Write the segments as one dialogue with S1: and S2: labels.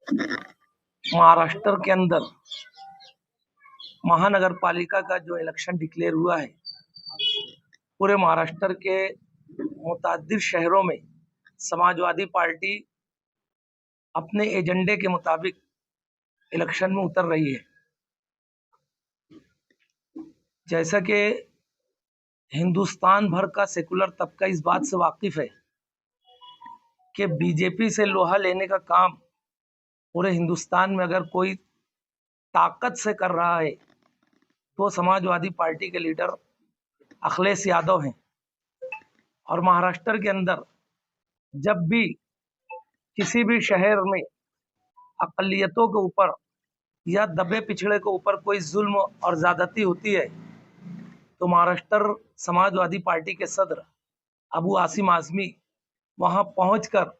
S1: महाराष्ट्र के अंदर महानगर पालिका का जो इलेक्शन डिक्लेयर हुआ है, पूरे महाराष्ट्र के मुतअद्दिद शहरों में समाजवादी पार्टी अपने एजेंडे के मुताबिक इलेक्शन में उतर रही है। जैसा कि हिंदुस्तान भर का सेकुलर तबका इस बात से वाकिफ है कि बीजेपी से लोहा लेने का काम पूरे हिंदुस्तान में अगर कोई ताकत से कर रहा है तो समाजवादी पार्टी के लीडर अखिलेश यादव हैं। और महाराष्ट्र के अंदर जब भी किसी भी शहर में अक़लियतों के ऊपर या दबे पिछड़े के ऊपर कोई जुल्म और ज़्यादती होती है तो महाराष्ट्र समाजवादी पार्टी के सदर अबू आसिम आज़मी वहां पहुंचकर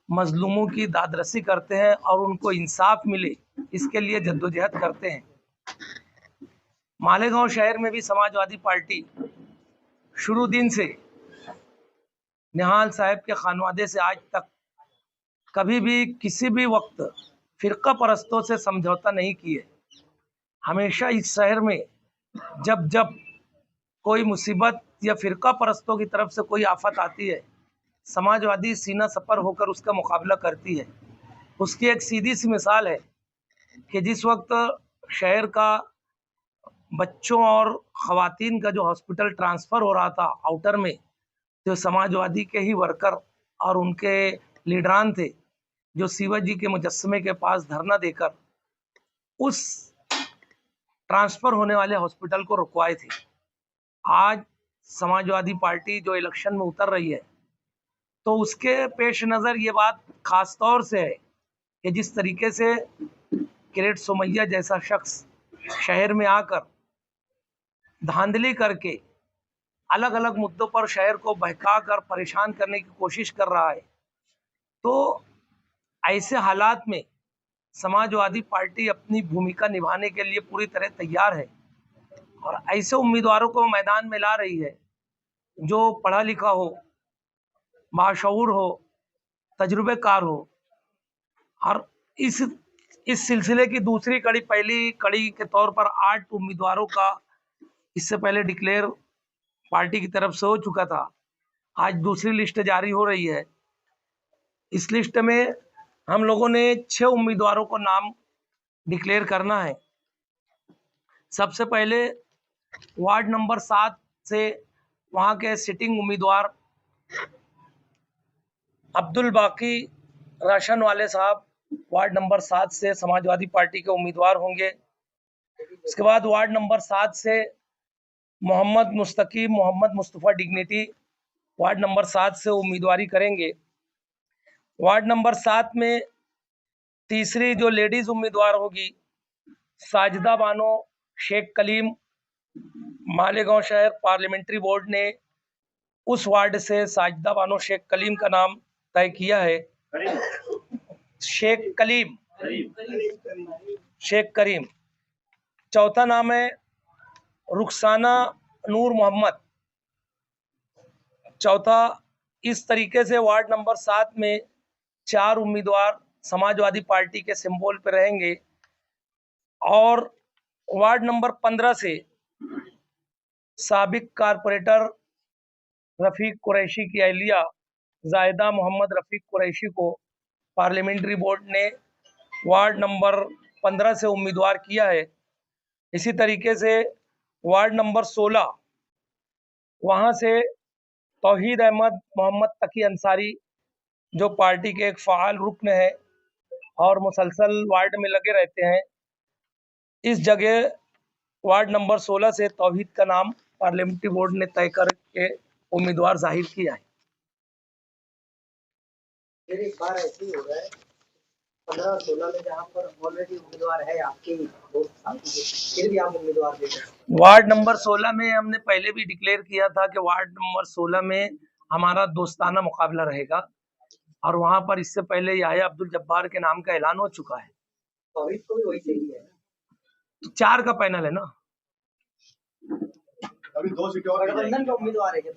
S1: मजलूमों की दादरसी करते हैं और उनको इंसाफ मिले इसके लिए जद्दोजहद करते हैं। मालेगांव शहर में भी समाजवादी पार्टी शुरू दिन से निहाल साहब के खानवादे से आज तक कभी भी किसी भी वक्त फिरका परस्तों से समझौता नहीं किए। हमेशा इस शहर में जब जब कोई मुसीबत या फिरका परस्तों की तरफ से कोई आफत आती है, समाजवादी सीना सपर होकर उसका मुकाबला करती है। उसकी एक सीधी सी मिसाल है कि जिस वक्त शहर का बच्चों और ख़वातीन का जो हॉस्पिटल ट्रांसफ़र हो रहा था आउटर में, जो समाजवादी के ही वर्कर और उनके लीडरान थे जो शिवाजी के मुजस्समे के पास धरना देकर उस ट्रांसफ़र होने वाले हॉस्पिटल को रुकवाए थे। आज समाजवादी पार्टी जो इलेक्शन में उतर रही है तो उसके पेश नज़र ये बात खास तौर से है कि जिस तरीके से किरीट सोमैया जैसा शख्स शहर में आकर धांधली करके अलग अलग मुद्दों पर शहर को बहका कर परेशान करने की कोशिश कर रहा है, तो ऐसे हालात में समाजवादी पार्टी अपनी भूमिका निभाने के लिए पूरी तरह तैयार है और ऐसे उम्मीदवारों को मैदान में ला रही है जो पढ़ा लिखा हो, बाशऊर हो, तजुर्बेकार हो। और इस सिलसिले की दूसरी कड़ी, पहली कड़ी के तौर पर 8 उम्मीदवारों का इससे पहले डिक्लेयर पार्टी की तरफ से हो चुका था। आज दूसरी लिस्ट जारी हो रही है। इस लिस्ट में हम लोगों ने 6 उम्मीदवारों को नाम डिक्लेयर करना है। सबसे पहले वार्ड नंबर 7 से वहां के सिटिंग उम्मीदवार अब्दुल बाकी राशन वाले साहब वार्ड नंबर 7 से समाजवादी पार्टी के उम्मीदवार होंगे। इसके बाद वार्ड नंबर 7 से Mohammad Mustakim Mohammad Mustafa dignity ward number 7 से उम्मीदवारी करेंगे। वार्ड नंबर 7 में तीसरी जो लेडीज उम्मीदवार होगी साजिदा बानो शेख कलीम, मालेगांव शहर पार्लियामेंट्री बोर्ड ने उस वार्ड से साजिदा बानो शेख कलीम का नाम तय किया है। शेख करीम। चौथा नाम है रुखसाना नूर मोहम्मद। चौथा, इस तरीके से वार्ड नंबर 7 में 4 उम्मीदवार समाजवादी पार्टी के सिंबल पर रहेंगे। और वार्ड नंबर 15 से साबिक कारपोरेटर रफीक कुरैशी की अहलिया जायदा मोहम्मद रफीक कुरैशी को पार्लियामेंट्री बोर्ड ने वार्ड नंबर 15 से उम्मीदवार किया है। इसी तरीके से वार्ड नंबर 16 वहां से तौहीद अहमद मोहम्मद तकी अंसारी जो पार्टी के एक फ़ाल रुकन है और मुसलसल वार्ड में लगे रहते हैं, इस जगह वार्ड नंबर 16 से तौहीद का नाम पार्लियामेंट्री बोर्ड ने तय करके उम्मीदवार जाहिर किया है।
S2: फिर एक बार ऐसे ही हो रहा है 15-16 में जहाँ पर ऑलरेडी उम्मीदवार है आपके दोस्त साथी के, फिर भी आप उम्मीदवार दे रहे हैं।
S1: वार्ड नंबर 16 में हमने पहले भी डिक्लेयर किया था कि वार्ड नंबर 16 में हमारा दोस्ताना मुकाबला रहेगा और वहां पर इससे पहले याह्या अब्दुल जब्बार के नाम का ऐलान हो चुका है।
S2: तौहीद को भी वैसे ही है,
S1: तो 4 का पैनल है ना।
S2: अभी 2 सीटें और गठबंधन का उम्मीदवार है क्या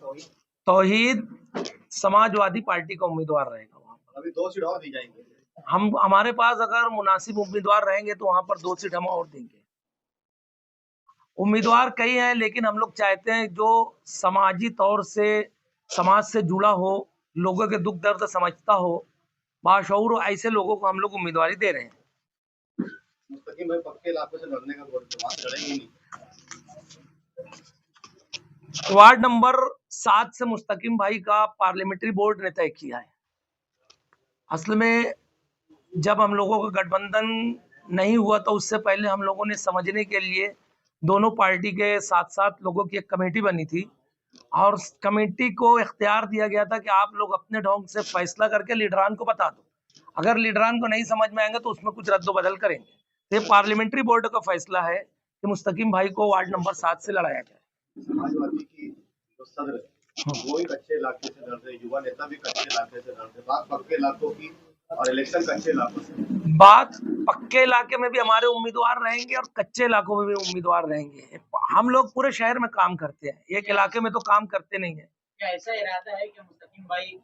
S1: तौहीद समाजवादी पार्टी का उम्मीदवार रहेगा। वहां पर
S2: अभी 2 सीट और दी जाएंगी।
S1: हम हमारे पास अगर मुनासिब उम्मीदवार रहेंगे तो वहां पर 2 सीट हम और देंगे। उम्मीदवार कई हैं, लेकिन हम लोग चाहते हैं जो समाजी तौर से समाज से जुड़ा हो, लोगों के दुख दर्द समझता हो, बाशऊर हो, ऐसे लोगों को हम लोग उम्मीदवारी दे रहे हैं।
S3: मुस्तकीम भाई पक्के इलाकों से लड़ने का बोल रहे, वहां से लड़ेंगे नहीं।
S1: वार्ड नंबर 7 से मुस्तकीम भाई का पार्लियामेंट्री बोर्ड ने तय किया है। असल में जब हम लोगों का गठबंधन नहीं हुआ तो उससे पहले हम लोगों ने समझने के लिए दोनों पार्टी के 7-7 लोगों की एक कमेटी बनी थी और उस कमेटी को इख्तियार दिया गया था कि आप लोग अपने ढंग से फैसला करके लीडरान को बता दो। अगर लीडरान को नहीं समझ में आएंगे तो उसमें कुछ रद्द बदल करेंगे। तो ये पार्लियामेंट्री बोर्ड का फैसला है कि मुस्तकीम भाई को वार्ड नंबर 7 से लड़ाया जाए।
S3: समाजवादी की जो सदर है वो ही कच्चे इलाके से लड़ रहे, युवा नेता भी कच्चे इलाके से लड़ रहे, बात पक्के इलाकों की और इलेक्शन कच्चे इलाकों से।
S1: बात पक्के इलाके में भी हमारे उम्मीदवार रहेंगे और कच्चे इलाकों में भी उम्मीदवार रहेंगे। हम लोग पूरे शहर में काम करते हैं, एक इलाके में तो काम करते नहीं है।
S2: क्या ऐसा इरादा है कि मुस्तकीम भाई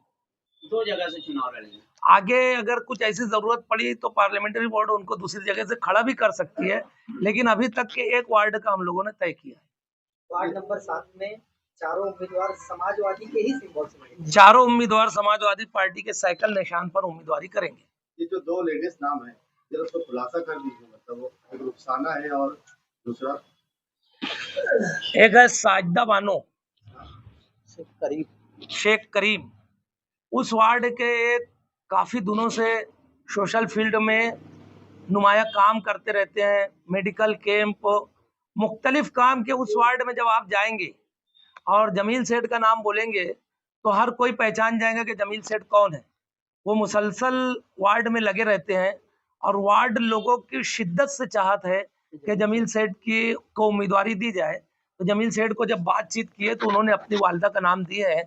S2: 2 जगह से चुनाव लड़ेंगे?
S1: आगे अगर कुछ ऐसी जरूरत पड़ी तो पार्लियामेंट्री बोर्ड उनको दूसरी जगह से खड़ा भी कर सकती है, लेकिन अभी तक के एक वार्ड का हम लोगों ने तय किया है।
S2: वार्ड नंबर 7 में चारों उम्मीदवार समाजवादी के ही सिंबल से लड़ेंगे।
S1: चारों उम्मीदवार समाजवादी पार्टी के साइकिल निशान पर उम्मीदवारी करेंगे।
S3: ये जो 2 लेडीज नाम है जरा उसको खुलासा कर दीजिए, मतलब वो एक रुखसाना है और दूसरा
S1: एक है साजिदा बानो
S2: करीब
S1: शेख करीम, उस वार्ड के काफी दिनों से सोशल फील्ड में नुमाया काम करते रहते हैं, मेडिकल कैंप मुख्तलिफ काम के। उस वार्ड में जब आप जाएंगे और जमील सेठ का नाम बोलेंगे तो हर कोई पहचान जाएगा कि जमील सेठ कौन है। वो मुसलसल वार्ड में लगे रहते हैं और वार्ड लोगों की शिद्दत से चाहत है कि जमील सेठ की को उम्मीदवारी दी जाए। तो जमील सेठ को जब बातचीत की है तो उन्होंने अपनी वालदा का नाम दिया है,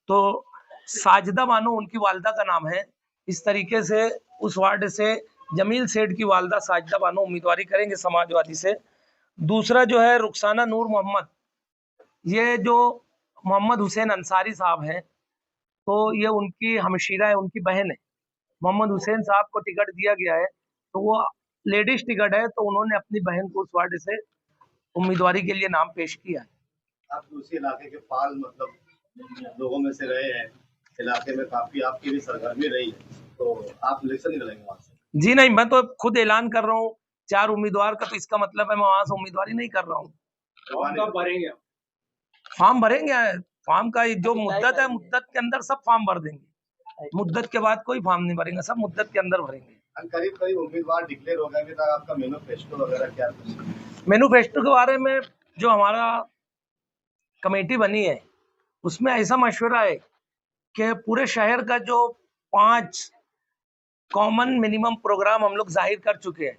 S1: तो साजिदा बानो उनकी वालदा का नाम है। इस तरीके से उस वार्ड से जमील सेठ की वालदा साजिदा बानो उम्मीदवारी करेंगे समाजवादी से। दूसरा जो है रुखसाना नूर मोहम्मद, ये जो मोहम्मद हुसैन अंसारी साहब हैं, तो ये उनकी हमशीरा है, उनकी बहन है। मोहम्मद हुसैन साहब को टिकट दिया गया है, तो वो लेडीज टिकट है, तो उन्होंने अपनी बहन को उस वार्ड से उम्मीदवारी के लिए नाम पेश किया है।
S3: आप उसी इलाके के फाल मतलब लोगों में से रहे हैं, इलाके में काफी आपकी भी सरगर्मी रही है, तो आप इलेक्शन नहीं लड़ेंगे वहां से?
S1: जी नहीं, मैं तो खुद ऐलान कर रहा हूँ 4 उम्मीदवार का, तो इसका मतलब है मैं वहां से उम्मीदवारी नहीं कर रहा हूँ। फॉर्म भरेंगे, फॉर्म का जो मुद्दत है, मुद्दत के अंदर सब फॉर्म भर देंगे। मुद्दत के बाद कोई फॉर्म नहीं भरेंगे, सब मुद्दत के अंदर भरेंगे।
S3: करीब करीब उम्मीदवार डिक्लेयर हो गए, तो आपका मैनिफेस्टो वगैरह क्या है?
S1: मैनिफेस्टो के बारे में जो हमारा कमेटी बनी है उसमें ऐसा मशवरा है कि पूरे शहर का जो 5 कॉमन मिनिमम प्रोग्राम हम लोग जाहिर कर चुके हैं,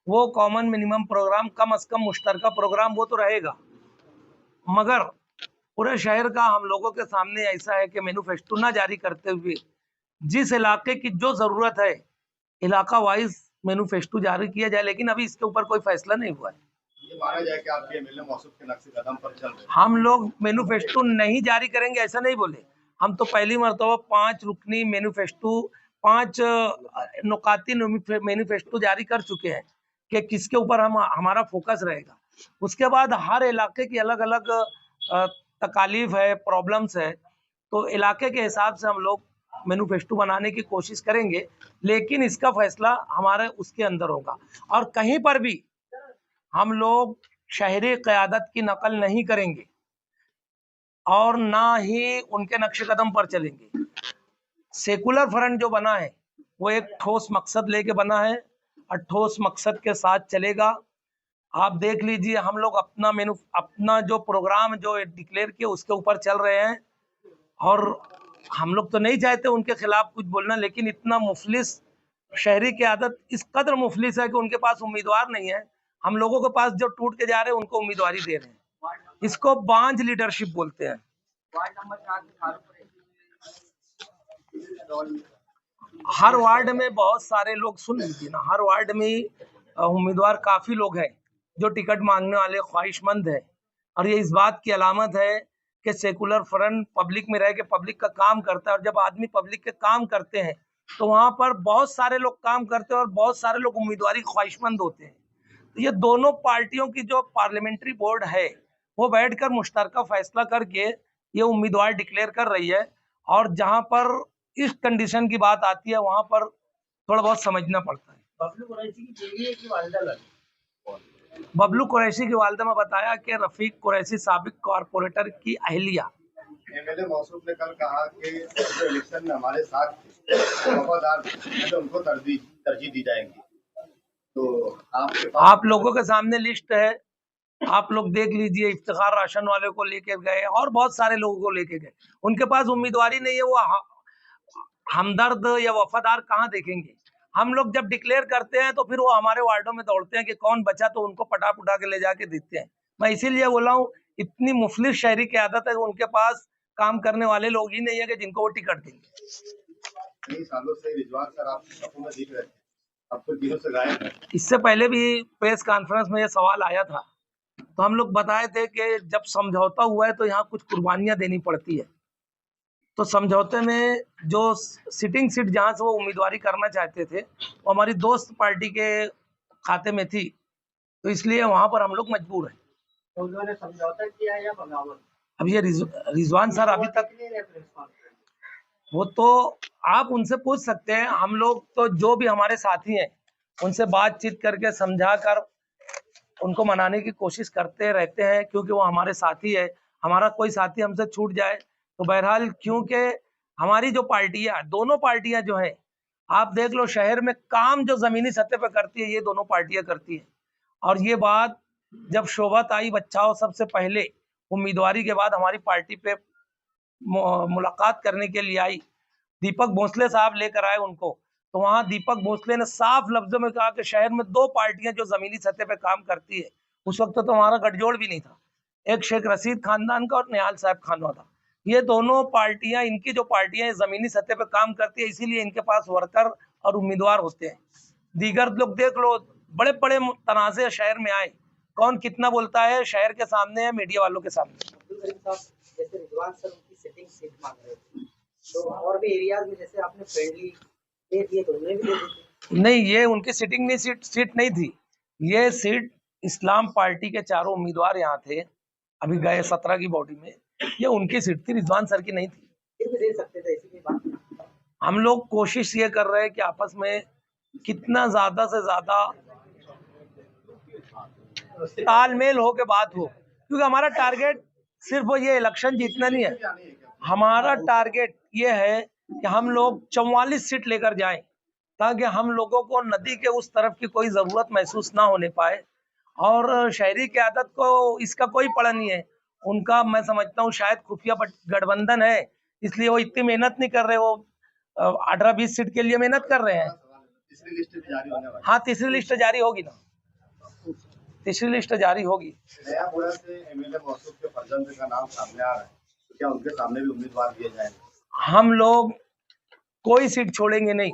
S1: वो कॉमन मिनिमम प्रोग्राम कम से कम मुश्तरका प्रोग्राम वो तो रहेगा, मगर पूरे शहर का हम लोगों के सामने ऐसा है कि मैनिफेस्टो ना जारी करते हुए जिस इलाके की जो जरूरत है इलाका वाइज मैनिफेस्टो जारी किया जाए, लेकिन अभी इसके ऊपर कोई फैसला नहीं हुआ है।
S3: ये माना जाए कि आपके एमएलए मौसूफ के नक्शे कदम पर चल रहे हैं।
S1: हम लोग मैनिफेस्टो नहीं जारी करेंगे ऐसा नहीं बोले, हम तो पहली मर्तबा 5 रुकनी मैनिफेस्टो 5 नुकाती मैनिफेस्टो जारी कर चुके हैं कि किसके ऊपर हम हमारा फोकस रहेगा। उसके बाद हर इलाके की अलग अलग तकालीफ है, प्रॉब्लम्स है, तो इलाके के हिसाब से हम लोग मैनिफेस्टो बनाने की कोशिश करेंगे, लेकिन इसका फैसला हमारे उसके अंदर होगा। और कहीं पर भी हम लोग शहरी क़यादत की नकल नहीं करेंगे और ना ही उनके नक्शे कदम पर चलेंगे। सेकुलर फ्रंट जो बना है वो एक ठोस मकसद लेके बना है और ठोस मकसद के साथ चलेगा। आप देख लीजिए, हम लोग अपना जो प्रोग्राम जो डिक्लेयर किया उसके ऊपर चल रहे हैं और हम लोग तो नहीं चाहते उनके खिलाफ कुछ बोलना, लेकिन इतना मुफलिस शहरी की आदत इस कदर मुफलिस है कि उनके पास उम्मीदवार नहीं है। हम लोगों के पास जो टूट के जा रहे हैं उनको उम्मीदवारी दे रहे हैं, इसको बांझ लीडरशिप बोलते हैं।
S2: वार्ड नंबर 4
S1: हर वार्ड में बहुत सारे लोग, सुन लीजिए ना, हर वार्ड में उम्मीदवार काफी लोग हैं जो टिकट मांगने वाले ख्वाहिशमंद है, और ये इस बात की अलामत है कि सेकुलर फ्रंट पब्लिक में रह के पब्लिक का काम करता है, और जब आदमी पब्लिक के काम करते हैं तो वहां पर बहुत सारे लोग काम करते हैं और बहुत सारे लोग उम्मीदवारी ख्वाहिशमंद होते हैं। तो ये दोनों पार्टियों की जो पार्लियामेंट्री बोर्ड है वो बैठकर मुश्तरका फैसला करके ये उम्मीदवार डिक्लेयर कर रही है। और जहां पर इस कंडीशन की बात आती है वहां पर थोड़ा बहुत समझना पड़ता है।
S2: बबलू कुरैशी की बीवी है कि वालिदा लगी?
S1: बबलू कुरैशी की वालिदा में बताया कि रफीक कुरैशी साबिक कॉरपोरेटर की अहलिया।
S3: एमएलए मौसूफ ने कल कहा कि जो इलेक्शन में हमारे साथ थे, वफादार थे, तो उनको तरजीह दी जाएगी। तो आपके पास
S1: आप लोगों के सामने लिस्ट है, आप लोग देख लीजिए। इफ्तिखार राशन वाले को लेकर गए और बहुत सारे लोगों को लेके गए, उनके पास उम्मीदवारी नहीं है, वो हमदर्द या वफादार कहाँ देखेंगे। हम लोग जब डिक्लेयर करते हैं तो फिर वो हमारे वार्डों में दौड़ते हैं कि कौन बचा, तो उनको पटा पुटा के ले जाके देते हैं। मैं इसीलिए बोला हूँ, इतनी मुफलिस शहरी की आदत है, उनके पास काम करने वाले लोग ही नहीं है कि जिनको वो टिकट देंगे।
S3: कई सालों से रिजवान सर आपकी शक्लों में दिख रहे थे, अब कुछ दिनों से गायब है।
S1: इससे पहले भी प्रेस कॉन्फ्रेंस में ये सवाल आया था, तो हम लोग बताए थे कि जब समझौता हुआ है तो यहाँ कुछ कुर्बानियां देनी पड़ती है। तो समझौते में जो सिटिंग सीट जहां से वो उम्मीदवारी करना चाहते थे वो हमारी दोस्त पार्टी के खाते में थी, तो इसलिए वहां पर हम लोग मजबूर हैं।
S2: तो उन्होंने समझौता किया या बगावत?
S1: अब ये रिजवान सर अभी तक, वो तो आप उनसे पूछ सकते हैं। हम लोग तो जो भी हमारे साथी हैं उनसे बातचीत करके समझा कर उनको मनाने की कोशिश करते रहते हैं, क्योंकि वो हमारे साथी है। हमारा कोई साथी हमसे छूट जाए तो बहरहाल, क्योंकि हमारी जो पार्टियां, दोनों पार्टियां जो है, आप देख लो शहर में काम जो जमीनी सतह पर करती है ये दोनों पार्टियां करती है। और ये बात जब शोभत आई बच्चाओं सबसे पहले उम्मीदवारी के बाद हमारी पार्टी पे मुलाकात करने के लिए आई, दीपक भोसले साहब लेकर आए उनको, तो वहां दीपक भोसले ने साफ लफ्जों में कहा कि शहर में दो पार्टियां जो जमीनी सतह पे काम करती है। उस वक्त तो हमारा गठजोड़ भी नहीं था, एक शेख रशीद खानदान का और निहाल साहब खानवा था। ये दोनों पार्टियां, इनकी जो पार्टियां जमीनी सतह पे काम करती है, इसीलिए इनके पास वर्कर और उम्मीदवार होते हैं। दीगर लोग देख लो, बड़े बड़े तनाज़े शहर में आए, कौन कितना बोलता है शहर के सामने है, मीडिया वालों के सामने।
S2: जैसे रिजवान सर उनकी सिटिंग सीट मांग रहे थे, तो और भी एरियाज में जैसे आपने फ्रेंडली दे दिए तो उन्हें भी दे देते।
S1: नहीं, ये उनकी सिटिंग नहीं, सीट नहीं थी। ये सीट इस्लाम पार्टी के चारों उम्मीदवार यहाँ थे, अभी गए 17 की बॉडी में, ये उनकी सीट थी, रिजवान सर की नहीं थी।
S2: फिर भी दे सकते थे, ऐसी कोई बात नहीं।
S1: हम लोग कोशिश ये कर रहे हैं कि आपस में कितना ज्यादा से ज्यादा तालमेल हो के बात हो, क्योंकि हमारा टारगेट सिर्फ वो ये इलेक्शन जीतना नहीं है। हमारा टारगेट ये है कि हम लोग 44 सीट लेकर जाएं, ताकि हम लोगों को नदी के उस तरफ की कोई जरूरत महसूस ना होने पाए। और शहरी की आदत को इसका कोई पड़ा नहीं है उनका। मैं समझता हूँ शायद खुफिया गठबंधन है, इसलिए वो इतनी मेहनत नहीं कर रहे। वो 18-20 सीट के लिए मेहनत कर रहे हैं।
S3: तीसरी लिस्ट भी जारी होने वाली है।
S1: हाँ, तीसरी लिस्ट जारी होगी ना, तीसरी लिस्ट जारी होगी।
S3: नयापुरा से एमएलए मौसूफ के फर्जंद का नाम सामने आ रहा है, तो क्या उनके सामने भी उम्मीदवार दिए जाएंगे?
S1: हम लोग कोई सीट छोड़ेंगे नहीं,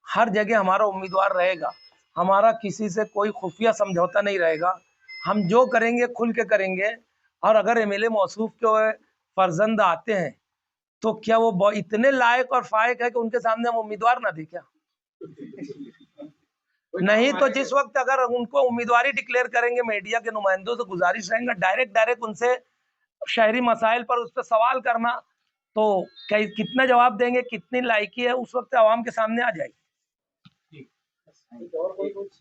S1: हर जगह हमारा उम्मीदवार रहेगा। हमारा किसी से कोई खुफिया समझौता नहीं रहेगा। हम जो करेंगे खुल के करेंगे। और अगर एमएलए मौसूफ के फर्जंद आते हैं तो क्या वो इतने लायक और फायक है कि उनके सामने हम उम्मीदवार ना दें क्या? नहीं तो जिस वक्त अगर उनको उम्मीदवारी डिक्लेयर करेंगे, मीडिया के नुमाइंदों से गुजारिश रहेगा डायरेक्ट उनसे शहरी मसाइल पर उस पर सवाल करना, तो कितना जवाब देंगे, कितनी लायकी है, उस वक्त आवाम के सामने आ जाएगी।
S2: और कोई कुछ